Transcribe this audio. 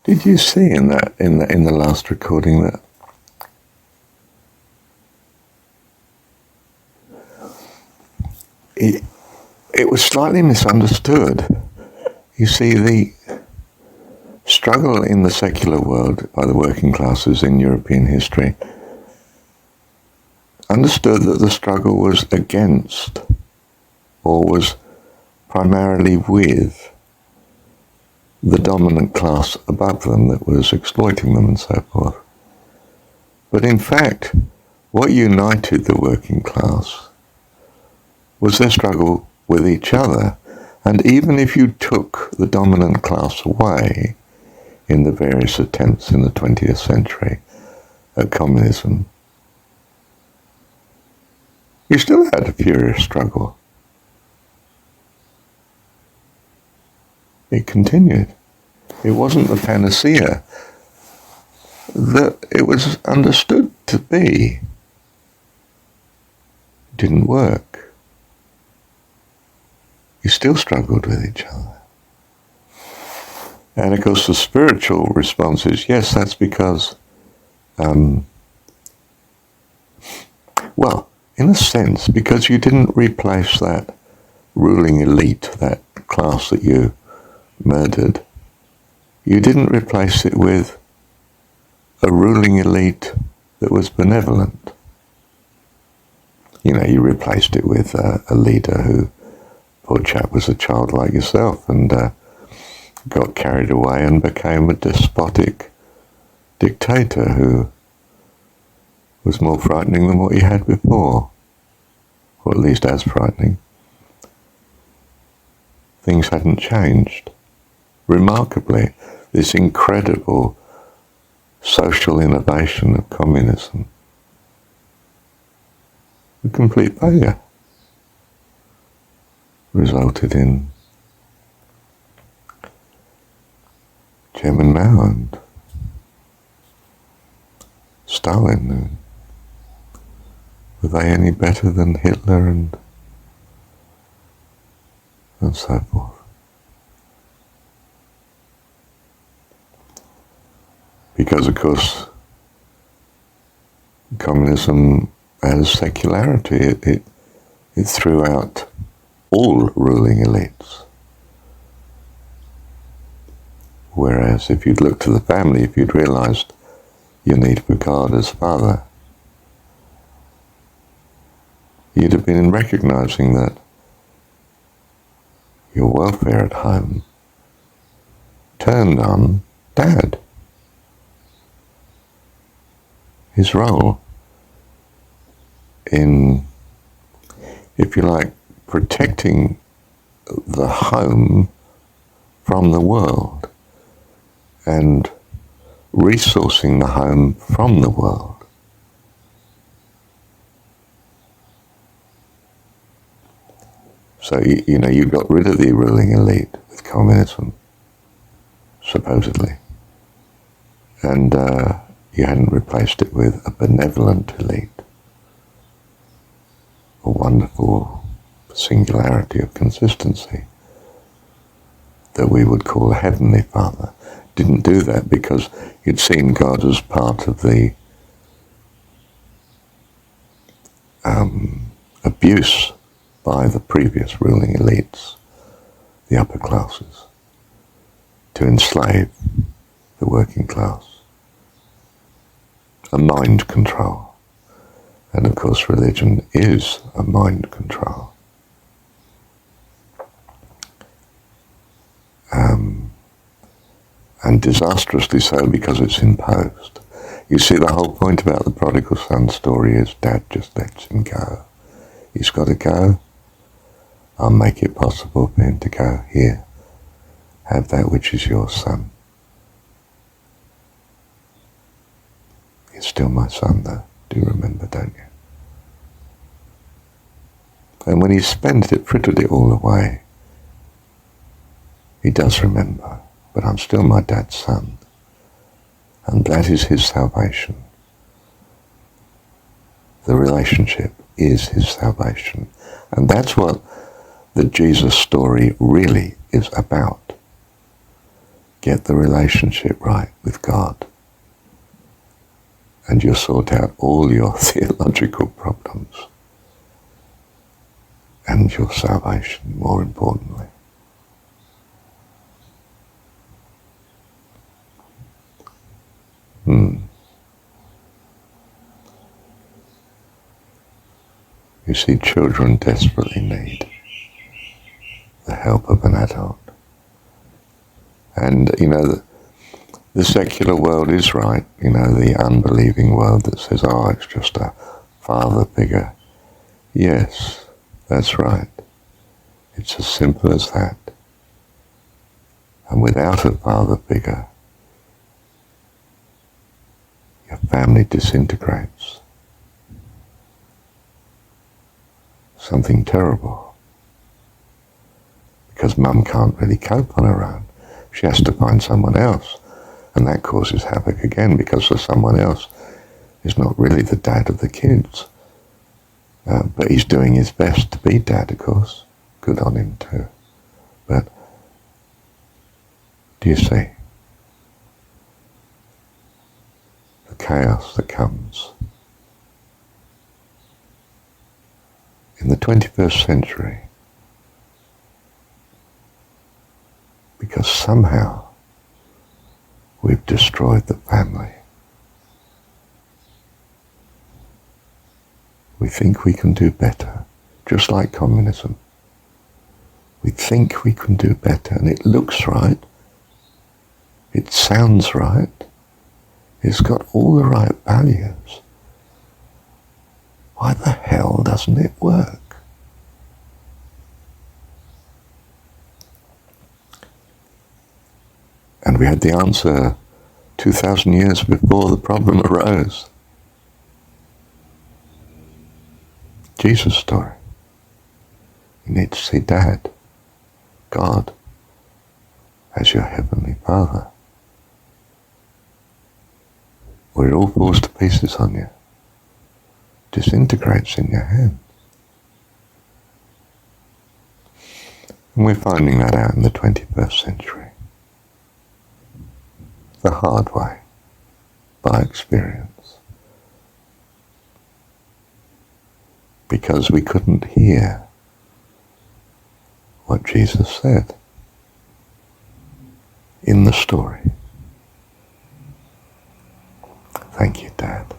Did you see in the last recording that it was slightly misunderstood? You see, the struggle in the secular world by the working classes in European history understood that the struggle was against, or was primarily with, the dominant class above them that was exploiting them and so forth. But in fact, what united the working class was their struggle with each other. And even if you took the dominant class away in the various attempts in the 20th century at communism, you still had a furious struggle. It continued. It wasn't the panacea that it was understood to be. It didn't work. You still struggled with each other. And of course the spiritual response is, yes, that's because, well, in a sense, because you didn't replace that ruling elite, that class that you murdered, you didn't replace it with a ruling elite that was benevolent. You know, you replaced it with a leader who, poor chap, was a child like yourself and got carried away and became a despotic dictator who was more frightening than what you had before, or at least as frightening. Things hadn't changed. Remarkably, this incredible social innovation of communism, a complete failure, resulted in Chairman Mao and Stalin. Were they any better than Hitler and so forth? Because, of course, communism as secularity, it threw out all ruling elites. Whereas if you'd looked to the family, if you'd realized your need for God as Father, you'd have been recognizing that your welfare at home turned on Dad. His role in, if you like, protecting the home from the world and resourcing the home from the world. So, you know, you got rid of the ruling elite with communism, supposedly. And you hadn't replaced it with a benevolent elite, a wonderful singularity of consistency that we would call a Heavenly Father. Didn't do that because you'd seen God as part of the abuse by the previous ruling elites, the upper classes, to enslave the working class. A mind control. And of course religion is a mind control. And disastrously so because it's imposed. You see, the whole point about the prodigal son story is Dad just lets him go. He's got to go. I'll make it possible for him to go. Here, have that which is yours, son. You're still my son, though. Do you remember, don't you? And when he spent it, frittered it all away, he does remember. But I'm still my dad's son. And that is his salvation. The relationship is his salvation. And that's what the Jesus story really is about. get the relationship right with God, and you'll sort out all your theological problems and your salvation, more importantly. You see, children desperately need the help of an adult. And, the secular world is right, the unbelieving world that says, oh, it's just a father figure. Yes, that's right. It's as simple as that. And without a father figure, your family disintegrates. Something terrible. Because mum can't really cope on her own. She has to find someone else. And that causes havoc again, because the someone else is not really the dad of the kids. But he's doing his best to be dad, of course. Good on him too. But do you see the chaos that comes? In the 21st century, because somehow we've destroyed the family. We think we can do better, just like communism. We think we can do better, and it looks right, it sounds right, it's got all the right values. Why the hell doesn't it work? And we had the answer 2,000 years before the problem arose. Jesus' story. You need to see Dad, God, as your Heavenly Father. Or it all falls to pieces on you. Disintegrates in your hand. And we're finding that out in the 21st century. The hard way, by experience. Because we couldn't hear what Jesus said in the story. Thank you, Dad.